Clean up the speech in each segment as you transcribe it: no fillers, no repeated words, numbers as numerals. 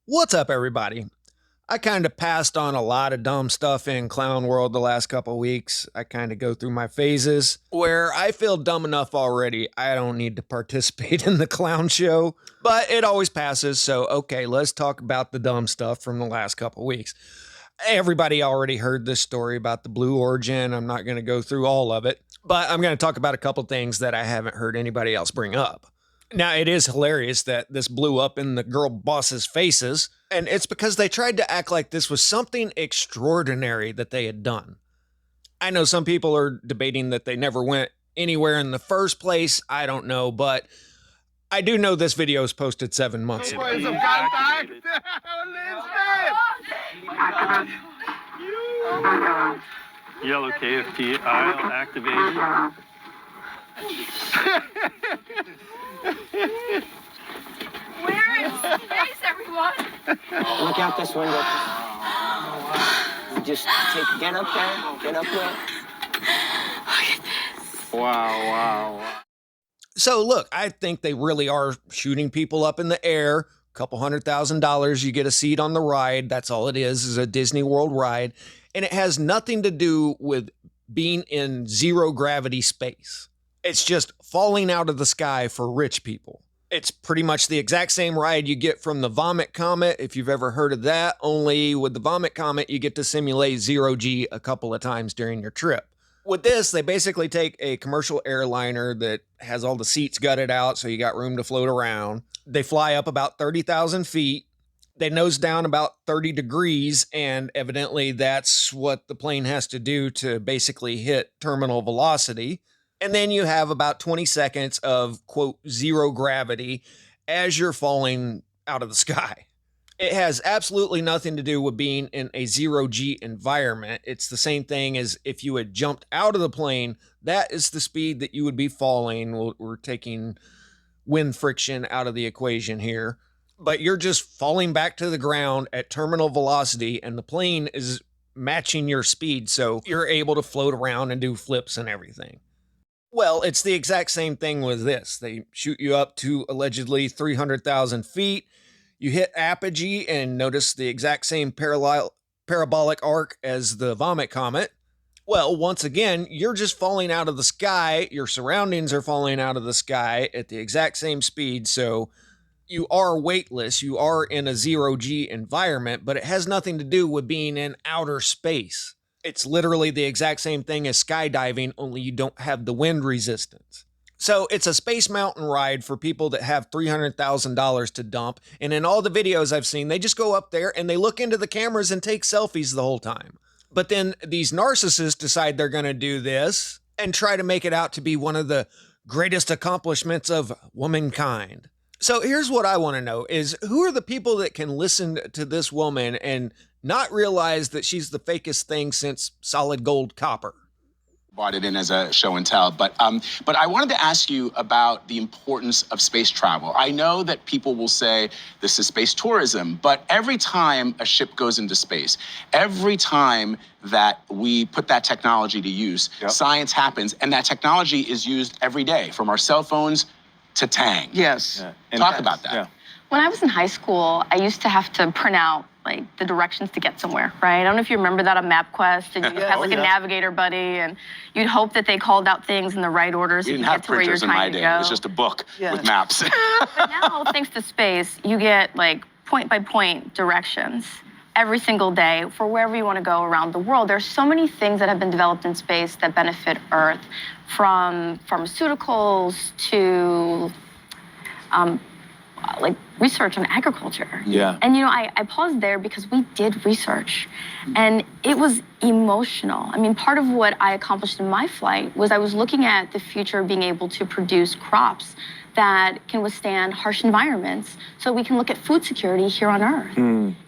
What's up, everybody? I kind of passed on a lot of dumb stuff in Clown World the last couple weeks. I kind of go through my phases where I feel dumb enough already. I don't need to participate in the clown show, but it always passes. So, okay, let's talk about the dumb stuff from the last couple weeks. Everybody already heard this story about the Blue Origin. I'm not going to go through all of it, but I'm going to talk about a couple things that I haven't heard anybody else bring up. Now, it is hilarious that this blew up in the girl bosses' faces, and it's because they tried to act like this was something extraordinary that they had done. I know some people are debating that they never went anywhere in the first place. I don't know, but I do know this video was posted 7 months ago. Yellow KFT aisle activated. Where is space, everyone? Look out this window. Just get up there. Get up there. Look at this. Wow. So look, I think they really are shooting people up in the air. Couple $100,000, you get a seat on the ride. That's all it is a Disney World ride. And it has nothing to do with being in zero gravity space. It's just falling out of the sky for rich people. It's pretty much the exact same ride you get from the Vomit Comet, if you've ever heard of that, only with the Vomit Comet, you get to simulate zero G a couple of times during your trip. With this, they basically take a commercial airliner that has all the seats gutted out, so you got room to float around. They fly up about 30,000 feet. They nose down about 30 degrees, and evidently that's what the plane has to do to basically hit terminal velocity. And then you have about 20 seconds of, quote, zero gravity as you're falling out of the sky. It has absolutely nothing to do with being in a zero G environment. It's the same thing as if you had jumped out of the plane. That is the speed that you would be falling. We're taking wind friction out of the equation here. But you're just falling back to the ground at terminal velocity, and the plane is matching your speed, so you're able to float around and do flips and everything. Well, it's the exact same thing with this. They shoot you up to allegedly 300,000 feet. You hit apogee and notice the exact same parabolic arc as the Vomit Comet. Well, once again, you're just falling out of the sky. Your surroundings are falling out of the sky at the exact same speed. So you are weightless. You are in a zero G environment, but it has nothing to do with being in outer space. It's literally the exact same thing as skydiving, only you don't have the wind resistance. So it's a Space Mountain ride for people that have $300,000 to dump. And in all the videos I've seen, they just go up there and they look into the cameras and take selfies the whole time. But then these narcissists decide they're going to do this and try to make it out to be one of the greatest accomplishments of womankind. So here's what I want to know is who are the people that can listen to this woman and not realize that she's the fakest thing since solid gold copper? Brought it in as a show and tell, but I wanted to ask you about the importance of space travel. I know that people will say this is space tourism, but every time a ship goes into space, every time that we put that technology to use, science happens, and that technology is used every day, from our cell phones to Tang. Yes. Yeah. Talk about that. Yeah. When I was in high school, I used to have to print out the directions to get somewhere, right? I don't know if you remember that on MapQuest, and you had a navigator buddy, and you'd hope that they called out things in the right order so We you didn't could have get to where you're printers in my trying to day. go. It was just a book with maps. But now, thanks to space, you get point-by-point directions every single day for wherever you want to go around the world. There's so many things that have been developed in space that benefit Earth, from pharmaceuticals to research on agriculture. Yeah. And I paused there because we did research, and it was emotional. I mean, part of what I accomplished in my flight was I was looking at the future of being able to produce crops that can withstand harsh environments, so we can look at food security here on Earth.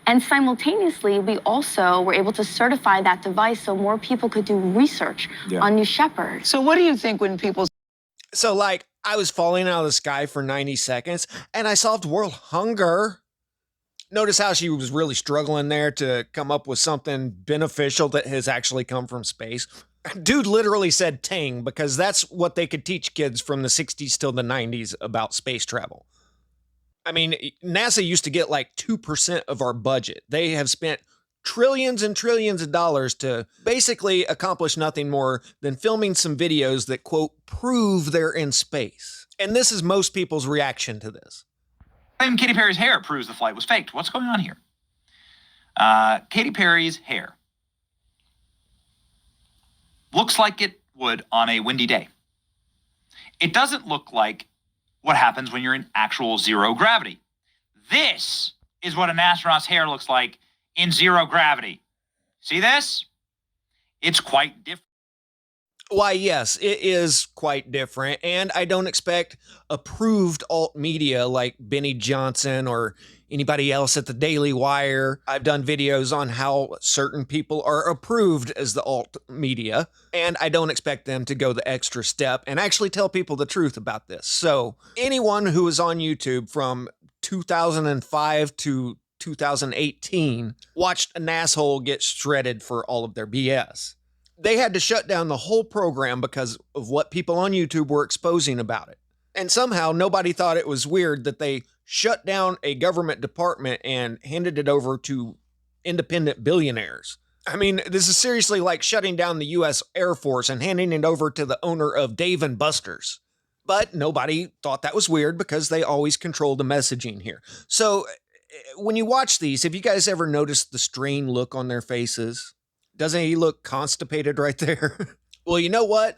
And simultaneously, we also were able to certify that device so more people could do research on New Shepard. So what do you think when people So I was falling out of the sky for 90 seconds and I solved world hunger. Notice how she was really struggling there to come up with something beneficial that has actually come from space. Dude literally said Tang because that's what they could teach kids from the 60s till the 90s about space travel. I mean, NASA used to get like 2% of our budget. They have spent trillions and trillions of dollars to basically accomplish nothing more than filming some videos that, quote, prove they're in space. And this is most people's reaction to this. Even Katy Perry's hair proves the flight was faked. What's going on here? Katy Perry's hair looks like it would on a windy day. It doesn't look like what happens when you're in actual zero gravity. This is what an astronaut's hair looks like in zero gravity. See this? It's quite different. Why, yes, it is quite different, and I don't expect approved alt media like Benny Johnson or anybody else at the Daily Wire. I've done videos on how certain people are approved as the alt media, and I don't expect them to go the extra step and actually tell people the truth about this. So anyone who is on YouTube from 2005 to 2018 watched an asshole get shredded for all of their BS. They had to shut down the whole program because of what people on YouTube were exposing about it. And somehow nobody thought it was weird that they shut down a government department and handed it over to independent billionaires. I mean, this is seriously like shutting down the US Air Force and handing it over to the owner of Dave & Buster's. But nobody thought that was weird because they always control the messaging here. So when you watch these, have you guys ever noticed the strained look on their faces? Doesn't he look constipated right there? Well, you know what?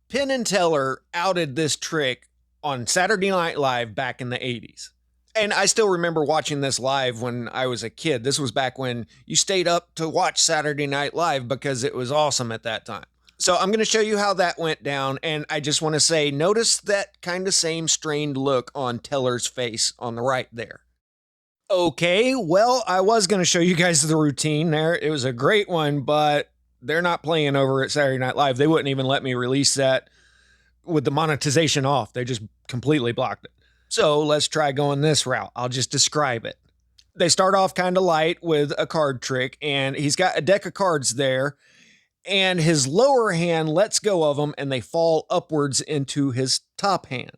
Penn and Teller outed this trick on Saturday Night Live back in the 80s. And I still remember watching this live when I was a kid. This was back when you stayed up to watch Saturday Night Live because it was awesome at that time. So I'm going to show you how that went down. And I just want to say, notice that kind of same strained look on Teller's face on the right there. Okay, well, I was going to show you guys the routine there. It was a great one, but they're not playing over at Saturday Night Live. They wouldn't even let me release that with the monetization off. They just completely blocked it. So let's try going this route. I'll just describe it. They start off kind of light with a card trick, and he's got a deck of cards there, and his lower hand lets go of them, and they fall upwards into his top hand.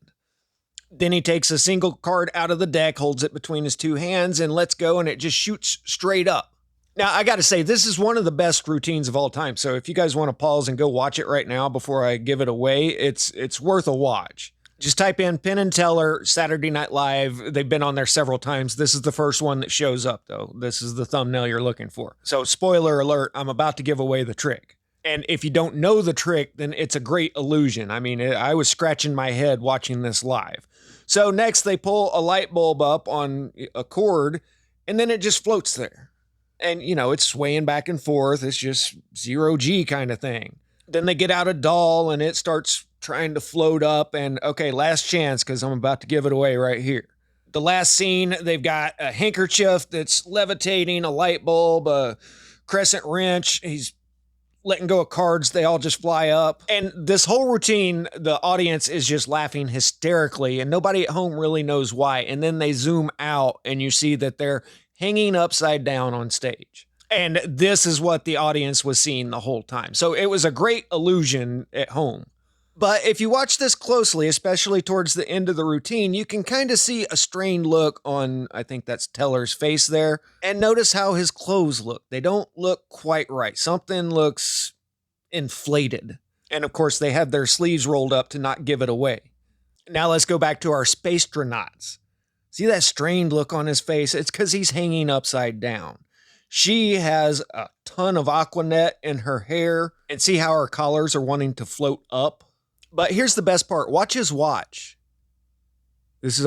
Then he takes a single card out of the deck, holds it between his two hands, and lets go, and it just shoots straight up. Now, I got to say, this is one of the best routines of all time. So if you guys want to pause and go watch it right now before I give it away, it's worth a watch. Just type in Penn and Teller, Saturday Night Live. They've been on there several times. This is the first one that shows up, though. This is the thumbnail you're looking for. So spoiler alert, I'm about to give away the trick. And if you don't know the trick, then it's a great illusion. I mean, I was scratching my head watching this live. So next they pull a light bulb up on a cord, and then it just floats there. And, you know, it's swaying back and forth. It's just zero G kind of thing. Then they get out a doll, and it starts trying to float up. And, okay, last chance, because I'm about to give it away right here. The last scene, they've got a handkerchief that's levitating, a light bulb, a crescent wrench. He's letting go of cards, they all just fly up. And this whole routine, the audience is just laughing hysterically, and nobody at home really knows why. And then they zoom out, and you see that they're hanging upside down on stage. And this is what the audience was seeing the whole time. So it was a great illusion at home. But if you watch this closely, especially towards the end of the routine, you can kind of see a strained look on, I think that's Teller's face there. And notice how his clothes look. They don't look quite right. Something looks inflated. And of course, they have their sleeves rolled up to not give it away. Now let's go back to our spacetronauts. See that strained look on his face? It's because he's hanging upside down. She has a ton of Aquanet in her hair. And see how her collars are wanting to float up? But here's the best part. Watch his watch. This is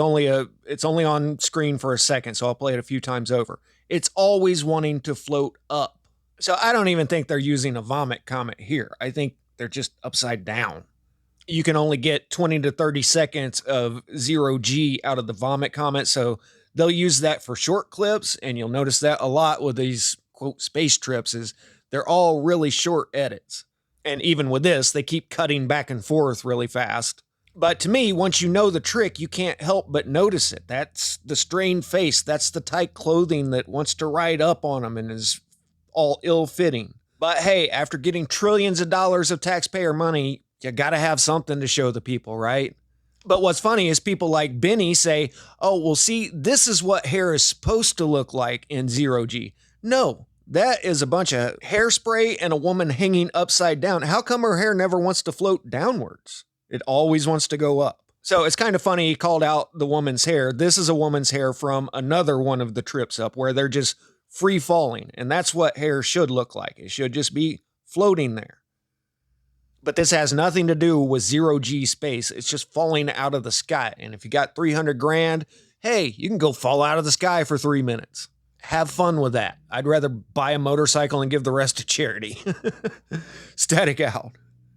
it's only on screen for a second, so I'll play it a few times over. It's always wanting to float up. So I don't even think they're using a vomit comet here. I think they're just upside down. You can only get 20 to 30 seconds of zero G out of the vomit comet, so they'll use that for short clips, and you'll notice that a lot with these, quote, space trips is they're all really short edits. And even with this, they keep cutting back and forth really fast. But to me, once you know the trick, you can't help but notice it. That's the strained face. That's the tight clothing that wants to ride up on them and is all ill-fitting. But hey, after getting trillions of dollars of taxpayer money, you gotta have something to show the people, right? But what's funny is people like Benny say, oh, well, see, this is what hair is supposed to look like in zero G. No, that is a bunch of hairspray and a woman hanging upside down. How come her hair never wants to float downwards? It always wants to go up. So it's kind of funny he called out the woman's hair. This is a woman's hair from another one of the trips up where they're just free falling. And that's what hair should look like. It should just be floating there. But this has nothing to do with zero G space. It's just falling out of the sky. And if you got 300 grand, hey, you can go fall out of the sky for 3 minutes. Have fun with that. I'd rather buy a motorcycle and give the rest to charity. Static out.